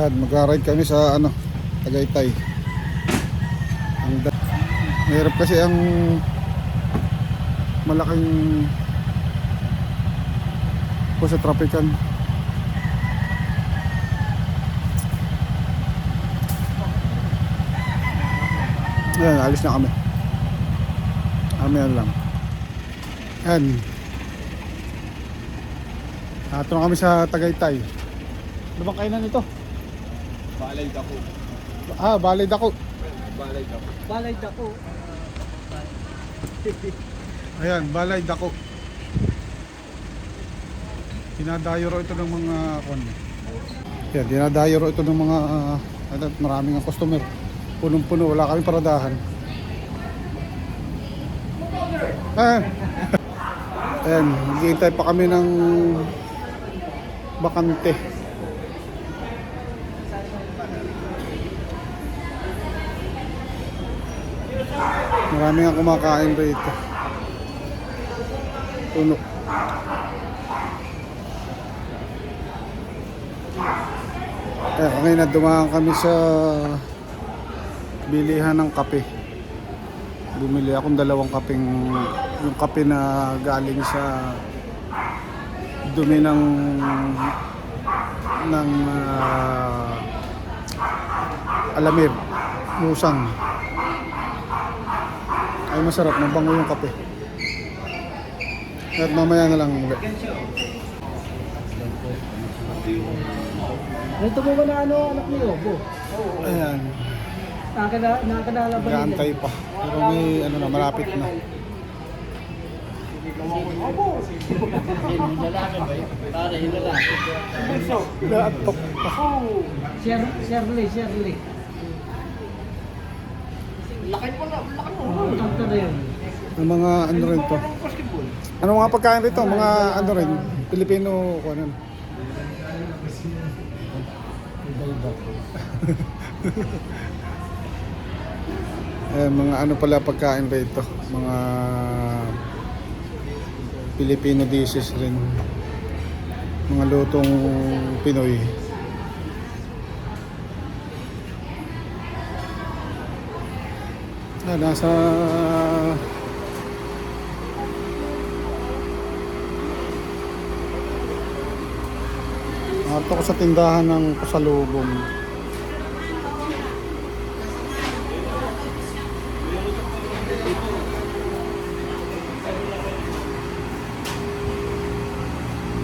Yan, mag-ride kami sa ano, Tagaytay. Mahirap kasi ang malaking po sa trapikan. Ayan, alis na kami. Yan lang. Ayan. Ito na kami sa Tagaytay. Ano bang kainan ito? Balay Dako. Balay Dako. Balay Dako. Balay Dako. Ayan, Balay Dako. Dinadayo ro ito ng mga Yan, dinadayo ro ito ng mga maraming ang customer. Punong-puno, wala kaming paradahan. Ayan, naghihintay pa kami ng bakante. Marami nga kumakain rito. Puno. Ngayon dumaan kami sa bilihan ng kape. Bumili akong dalawang kapeng, yung kape na galing sa dumi ng alamib, musang. Ay masarap, mabango yung kape. At mamaya na lang ulit. Ito mo ba na ano anak niyo, Bo? Ayan, Nakakadala ba nila? gaantay pa. Pero may ano na, malapit na. Naatok pa. Shirley. Laki mo. Ito na yun. Ang mga ano rin to. Ano mga pagkain rito? Mga ano rin, Pilipino ko ano. Mga ano pala pagkain rito, mga Filipino dishes rin, mga lutong Pinoy. Nasa narito ko sa tindahan ng pasalubong.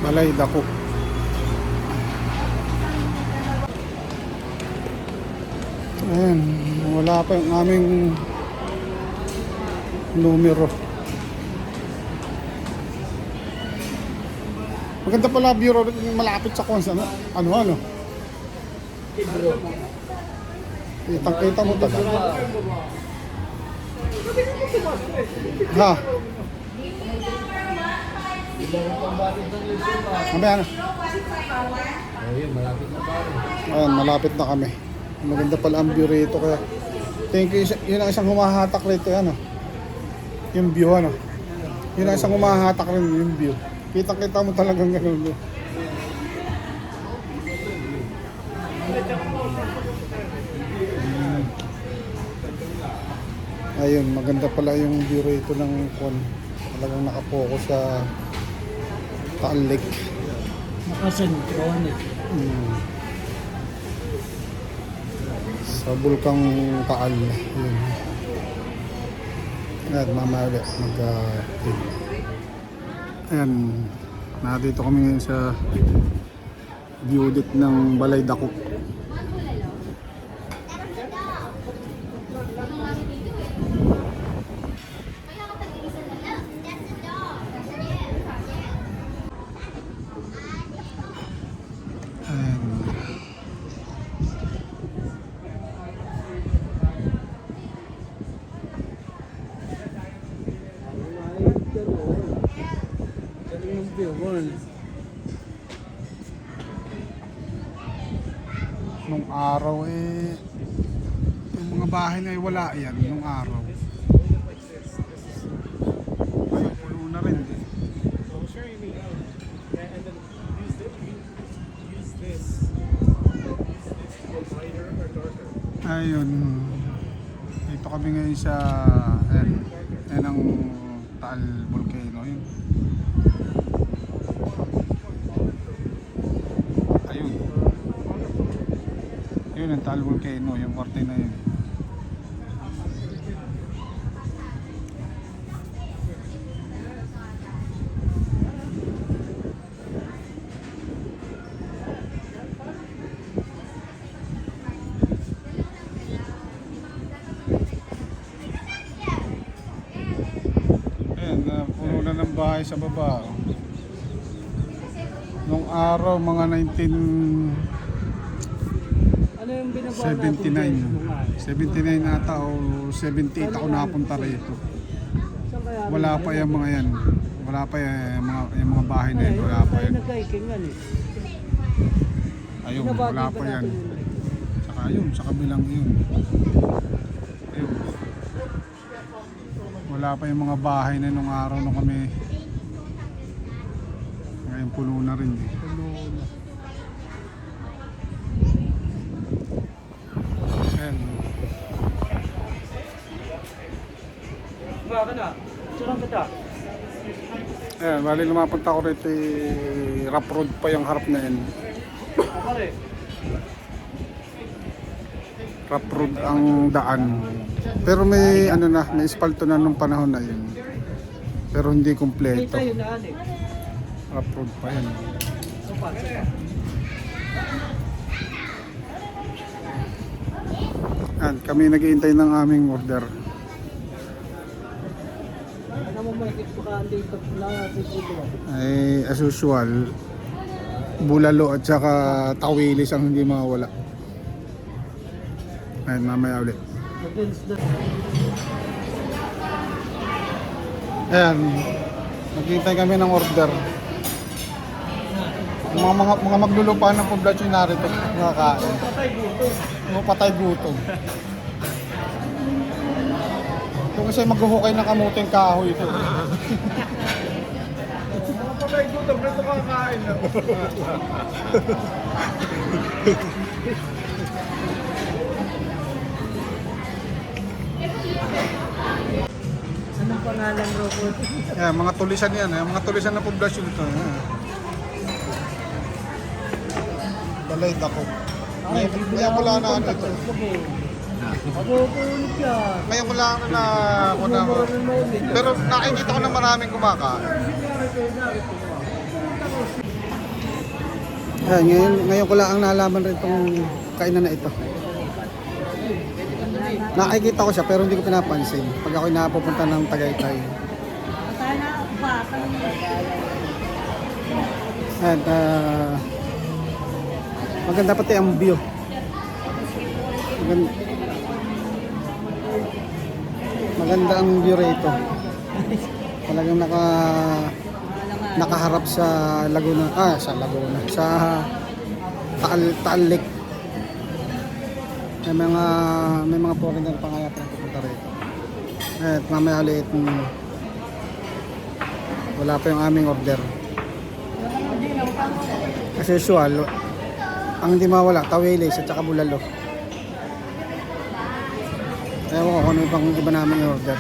Balay Dako. Ayan, wala pa yung aming numero. Maganda pala bureau malapit sa Konsa. Ano? Kitang-kita mo talaga. Ha? Mamaya na. Ayan, malapit na kami. Maganda pala ang view rito kaya. Thank you, yun ang isang humahatak rito, ano. Yung view, ano. Yun ang isang humahatak rin, yung view. Kita-kita mo talagang gano'n. Ayun, maganda pala yung view rito ng kon. Talagang nakapokus sa Taal Lake. Nakasentronic. Sa Bulkang Taal. Yun. Ayan, mamaya ulit ayan, nandito kami ngayon sa view deck ng Balay Dako. Nung araw yung mga bahay na wala yan nung araw. Puno na rin. Ayun. Dito kami ngayon sa ayan ang Taal Volcano yun. Ayun. Ayun ang Taal Volcano, yung korte na yun. Puno na ng bahay sa baba. Nung araw, mga 1979 Ano yung binabawa natin? 79 ata o 78 ako napunta rito. Saan kaya? Wala pa yung mga yan. Wala pa yung mga bahay na yan. Wala pa yan. Nag-hiking yan eh. Ayun, Binabati wala ba pa yan. natin yun? Saka yun, sa kabilang yun. Ayun. Wala pa yung mga bahay na nung araw nung kami. Ngayon puno na rin eh. Ayan. Baka na. Sarang kita. Ayan, bali lumapunta ako rito rough road pa yung harap na yan. Pare. Rough road ang daan. Pero may ano na, may espalto na nung panahon na yun. Pero hindi kumpleto. Kita yun na eh. Rough road pa yan. Sopa. Ayan, kami naghihintay ng aming order. Ano mo may dito na dito. Ay, as usual, bulalo at saka tawilis ang hindi mawala. Ayan, mamaya ulit. Ayan, naghihintay kami ng order. Mga maglulupa ng poblasyon narito, nakakain. Mga patay gutom. Kung kasi maghuhukay ng kamuting kahoy ito. Patay gutom, rito kakain na. Anong pangalan, Robot? Ayan, mga tulisan yan, mga tulisan ng poblasyon ito. Balay dako. Ngayon ko lang na ano ito. Mabubulit yan. Ngayon ko lang na ako na. Pero nakikita ko na maraming kumakain. Ngayon ko lang ang nalaman rin itong kainan na ito. Nakikita ko siya pero hindi ko pinapansin pag ako'y napupunta ng Tagaytay. At maganda pati ang view. Maganda ang view rito. Talagang nakaharap sa Laguna, sa Taal Lake. May mga foreigner pa nga yata pupunta rito. At mamaya ulit wala pa yung aming order. As usual, ang hindi mawala, tawilis at saka bulalo. Ewan ko kung ano yung pang iba namin order.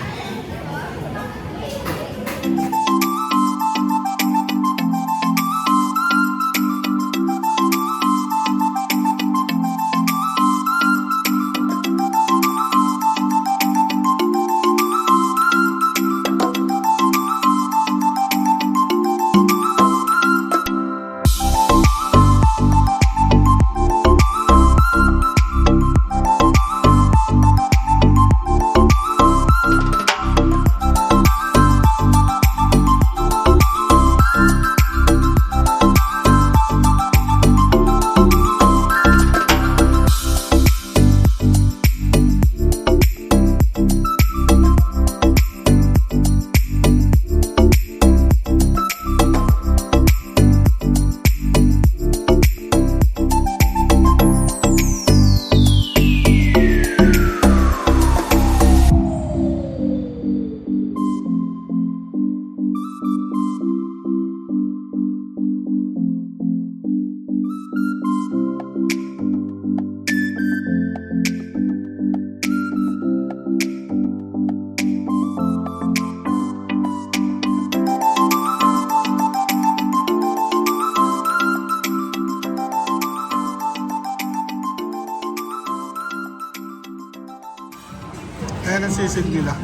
sisid nila.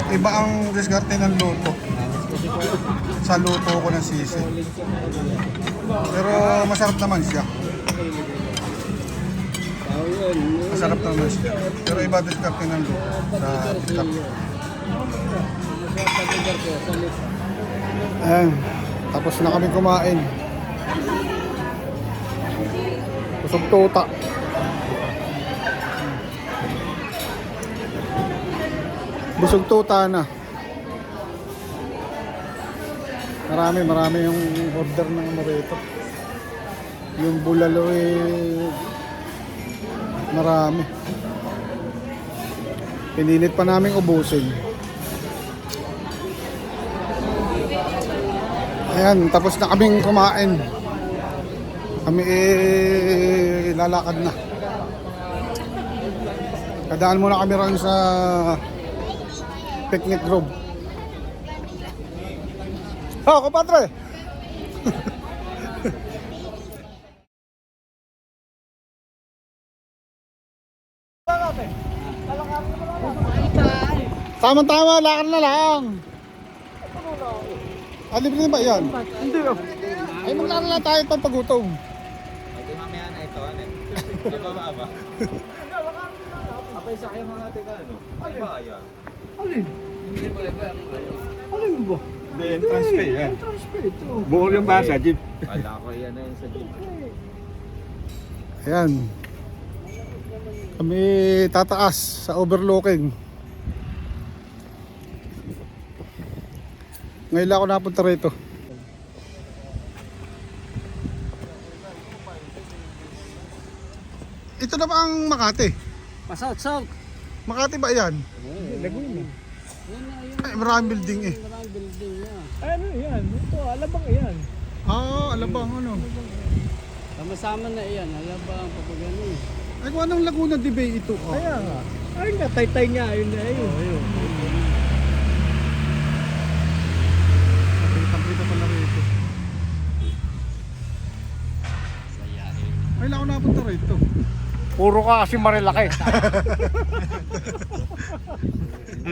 Iba ang diskarte ng luto. Sa luto ko ng sisid. Pero masarap naman siya. Masarap naman siya. Pero iba diskarte ng luto. Sa tikap. Ayan. Tapos na kami kumain. Busog tuta. Busog tuta na. Marami yung order ng Moreto. Yung bulalo marami. Pinilit pa namin ubusin. Ayan, tapos na kaming kumain. Kami lalakad na. Kadaan muna kami rin sa picnic grove. Oh, kapatre! Tama-tama, lakad na lang. Libre ba yan? Hindi oh. Ay, maglaro lang tayo pang pagutom. Hindi mamaya na ito, ano? Di ba ba? Apay sa kayo mga tika, ano? Ay ba kaya? Alin? Hindi ba ba? Alin ba? Hindi, entrance pay yan. Entrance pay ito. Buo yung basa, jeep. Kala ko yan na yun sa jeep. Ayan. Kami tataas sa overlooking. Ngayon lang ako napunta rito. Ito na ba ang Makati? Pasok-sok. Makati ba yan? Laguna. Yan na yun. Ay, maraming building eh. Maraming building niya. Ay, ano yan? Ito, alabang yan. Alabang ano. Sama-sama na yan. Alabang papagano eh. Ay, kung anong Laguna de Bay ito? Kaya nga. Ay nga, tay-tay nga. Ayun na yun. Ayun. Kita pala rito. Ay, lang ako napunta rito. Puro ka kasi marilaki.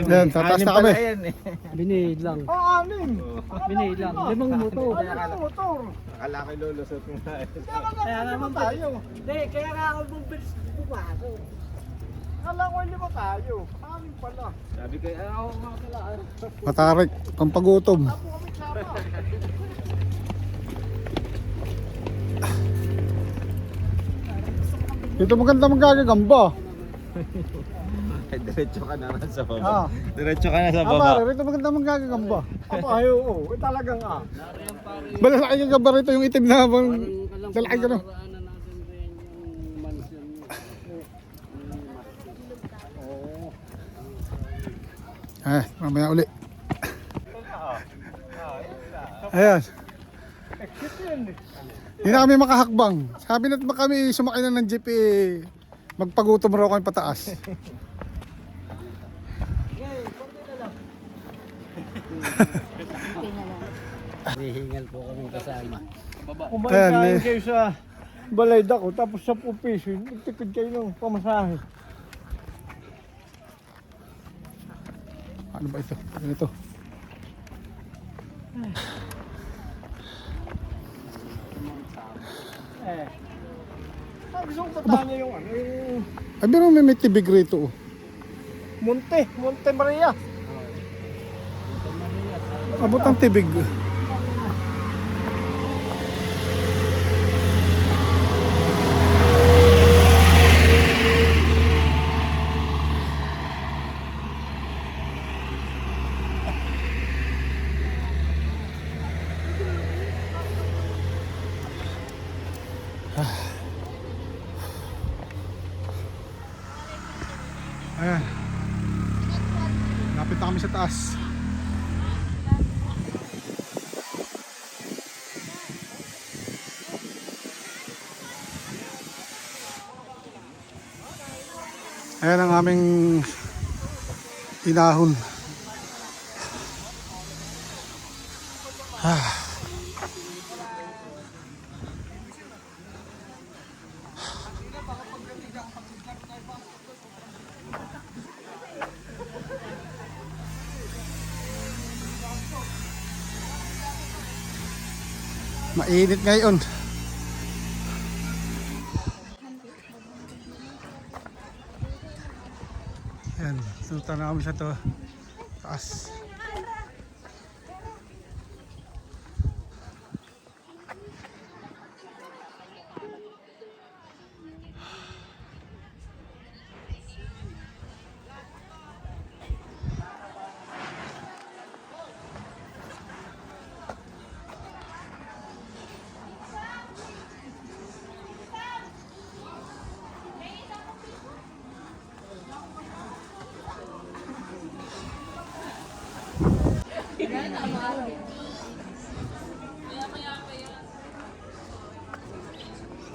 Yan, tataas na kami. Binihid lang. Anim. Binihid lang. 5 motor. Motor. Akala ko lulusot mo na. Kaya naman tayo. Hindi, kaya nga ako bumilis pumasok. Kala ko hindi ba tayo? Anim pala. Sabi ko, ako nga pala. Matarik, pampagutom. Ako kami sama. Dito maganda magagagamba. Diretso ka na sa Ah. baba. Diretso ka na sa Pare, baba. rito maganda magagagamba. Aba, ay, oo. Talagang Malalaki yung gamba rito, yung itim na bang lalaki ka no? Paraanan natin rin yung mansion niya. Mamaya uli. Ayan. Hindi na kami makahakbang. Sabi natin ba kami sumakay na ng jeep magpagutom raw kami pataas. Hihingal po kami kasama. kumain Ayan, kain eh. kayo sa balayda ko. Tapos 10 piso. Nagtipid kayo ng pamasahe. Ano ba ito? Ano ito? Eh. Gusto ko patanya yung ano, yung Ay, pero may tibig rito. Monte Maria. Abot ang tibig. Ayan. Lapit na kami sa taas. Ayan ang aming inahon. Mainit ngayon. Ayan, suta na kami sa to. Taas.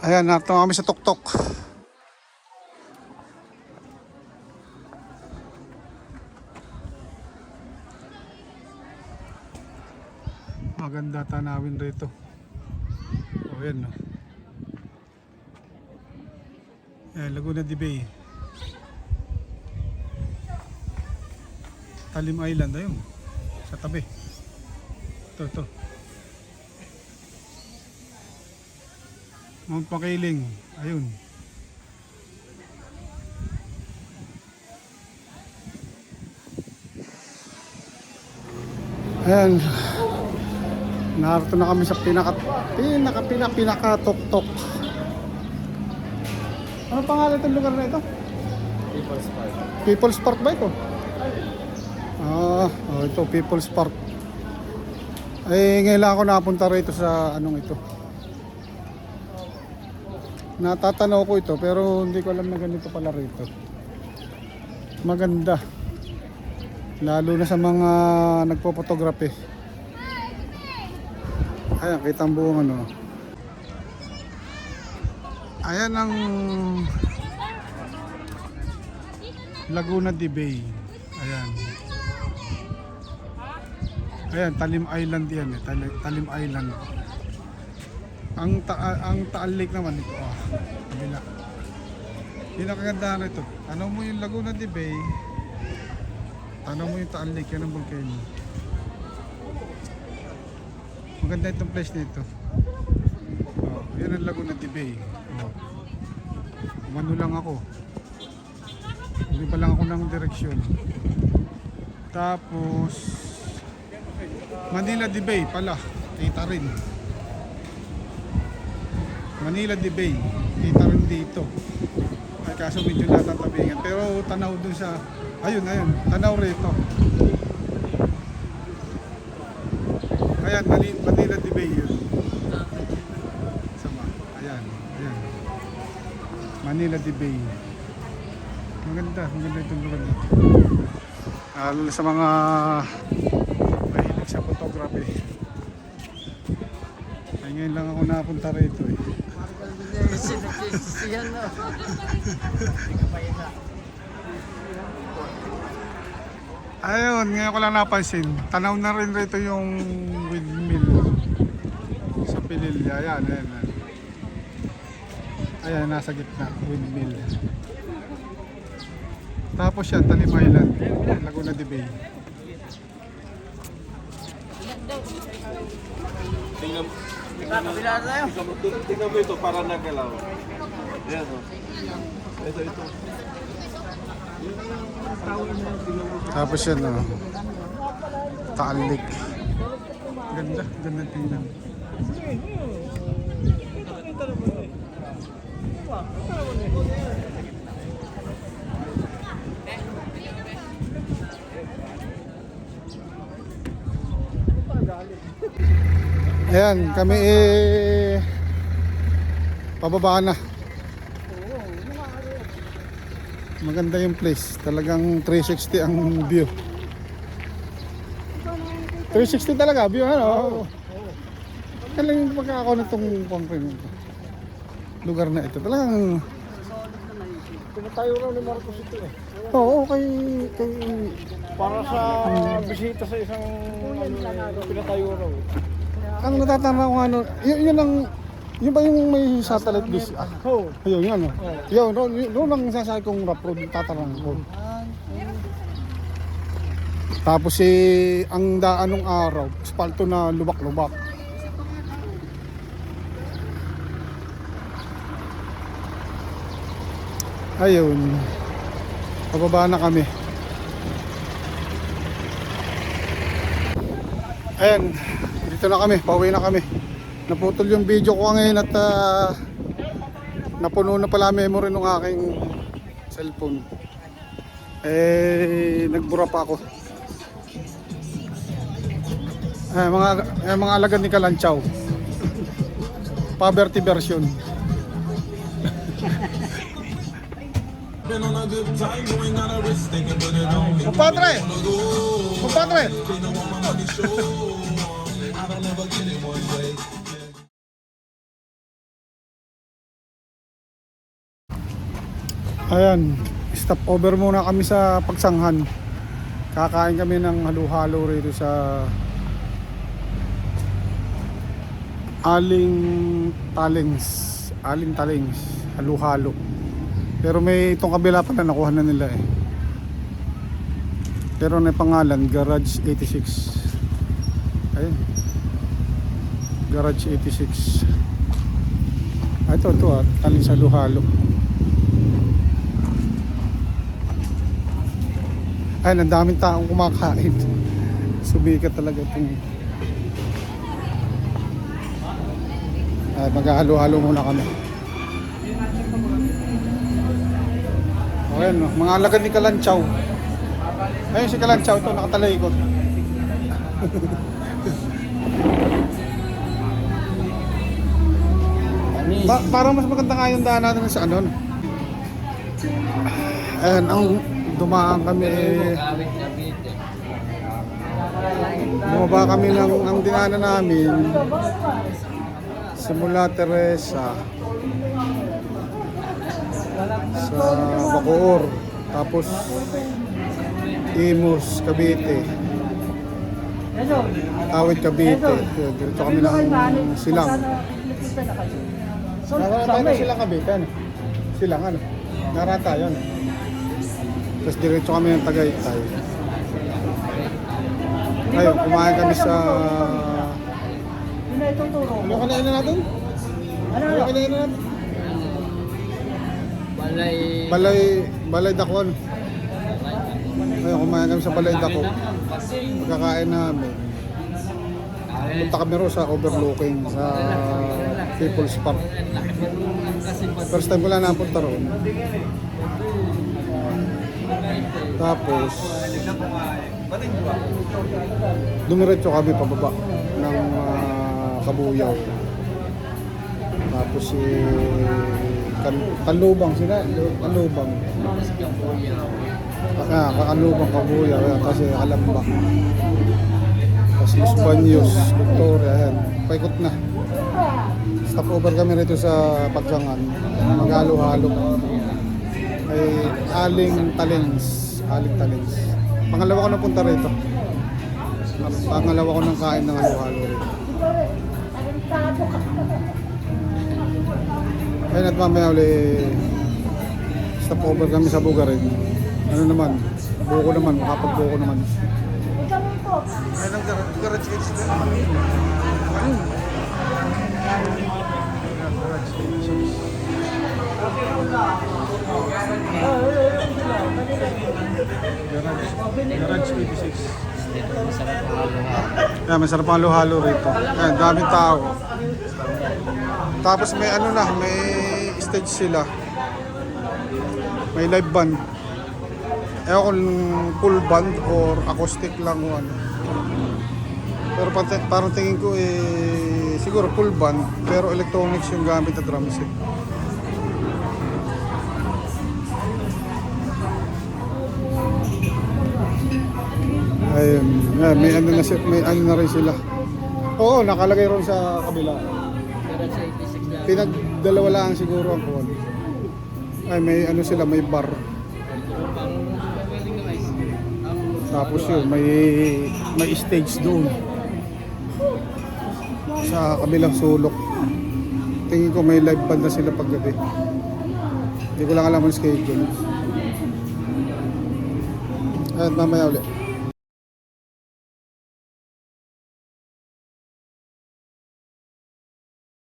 Ayan, narito kami sa tuktok. Maganda tanawin rito. O yan, no. Ayan, Laguna de Bay. Talim Island, ayun. Sa tabi. Ito. Mount Makiling, ayun. Ayan. Narito na kami sa pinaka tok-tok. Ano pangalan itong lugar na ito? People's Park. People's Park ba ito? Ito People's Park. Ngayon lang ako napunta rito sa anong ito. Natatanaw ko ito pero hindi ko alam na ganito pala rito. Maganda. Lalo na sa mga nagpo-photography. Ayan, kita ang buong ano. Ayan ang Laguna de Bay. Ayan. Ayan, Talim Island yan eh. Talim Island. Ang Taal Lake naman ito. Kabila. Pinakagandahan ito. Tanaw mo yung Laguna de Bay. Tanaw mo yung Taal Lake. Yan ang volcano. Maganda itong place nito. Yan ang Laguna de Bay. Umano lang ako. Hindi pa lang ako ng direksyon. Tapos Manila de Bay pala. Kita rin. Manila de Bay. Kita rin dito. Ay kaso medyo natatabingan. Pero tanaw dun sa ayun. Tanaw rito. Ayan, Manila de Bay yun. Sama. Ayan. Manila de Bay. Maganda itong lugar dito. Lalo sa mga mahilig sa photography. Ay ngayon lang ako napunta rito eh. Ayun, ngayon ko lang napansin. Tanaw na rin rito yung windmill sa Pililya. Ayan. Ayan, nasa gitna, windmill. Tapos yan, Talim Island, Laguna de Bay. Tingnan mo ito para nagalaw. Ayan o. Ito. Tapos yan, Taal Lake. Ganda tingnan. Ayan, kami pababa na. Maganda yung place. Talagang 360 ang view. 360 talaga view, ano? Kailan yung pagkakakuha nitong lugar na ito. Talagang Pinatayo raw ni Marcos ito eh. oo, kay Para sa bisita sa isang pinatayo raw. ang natatanda ko ano, yun ba yung may satellite dish? Oo. Ayun, yun ano. Yun ang sasabi kong rough road, tatarang road. Tapos ang daan ng araw, espalto na lubak-lubak. Ayun. Pababa na kami. Ayan. Dito na kami. Pauwi na kami. Naputol yung video ko ngayon at napuno na pala memory ng aking cellphone. Nagbura pa ako. Mga alagad ni Kalanchaw. Poverty version. Compadre! Compadre! Ayan, stop over muna kami sa Pagsanghan. Kakain kami ng halo-halo rito sa Aling Talings, halo-halo. Pero may itong kabila pala nakuha na nila eh. Pero may pangalan Garage 86. Ayun. Garage 86. Ito Talings halo-halo. Ay, ang daming taong kumakain. Sumikat talaga itong. Ay, maghahalo-halo muna kami. Ayan, mga alagad ni Kalanchaw. Ayun si Kalanchaw, ito nakatalikod. Parang mas maganda nga yung daan natin sa ano. Ayan, ang dumaan kami bumaba kami ng ang dinaanan namin simula Teresa sa Bacoor, tapos Imus, Cavite, Awit, Cavite. Dito kami ng Silang. Narata na Silang, Cavite, ano? Silang, ano? Narata yun. Tapos diretso kami ng Tagaytay. Ayun, kumain kami sa... Ano kanain na natin? Ano kanain na natin? Balay Dakon. Ayun, kumain kami sa Balay Dakon. Pagkakain namin. Punta kami ro sa overlooking sa People's Park. First time ko lang napunta roon. Tapos dumiretso kami pababa ng Kabuyaw. Tapos Kanlubang sila, Kanlubang. Kanlubang, Kabuyaw, kasi Alamba. Tapos Los Baños, Victoria, ayan. Paikot na. Stop over kami rito sa Pagsanghan. Maghalo-halo. Ay Aling Talings. Pangalawa ko na punta rito. Pangalawa ko nang kain ng halo-halo rito. Ayun, at mamaya ulit stop over kami sa Bugarin. Ano naman, buko naman, makapag-buko naman. Ayun ang garage gates na. Garage 86. Yeah, masarap ang halo-halo rito. Ayan, daming tao. Tapos may ano na, may stage sila. May live band. Ewan kung full band or acoustic lang o ano. Pero parang tingin ko siguro full band, pero electronics yung gamit na drum set. Ayun, may ano na rin sila. Oo, nakalagay ron sa kabila. Pinagdalawa lang siguro ang kuwan. Ay, may ano sila, may bar. Tapos yun, may stage doon sa kabilang sulok. Tingin ko may live band na sila paggabi. Hindi ko lang alam ang schedule. At mamaya ulit.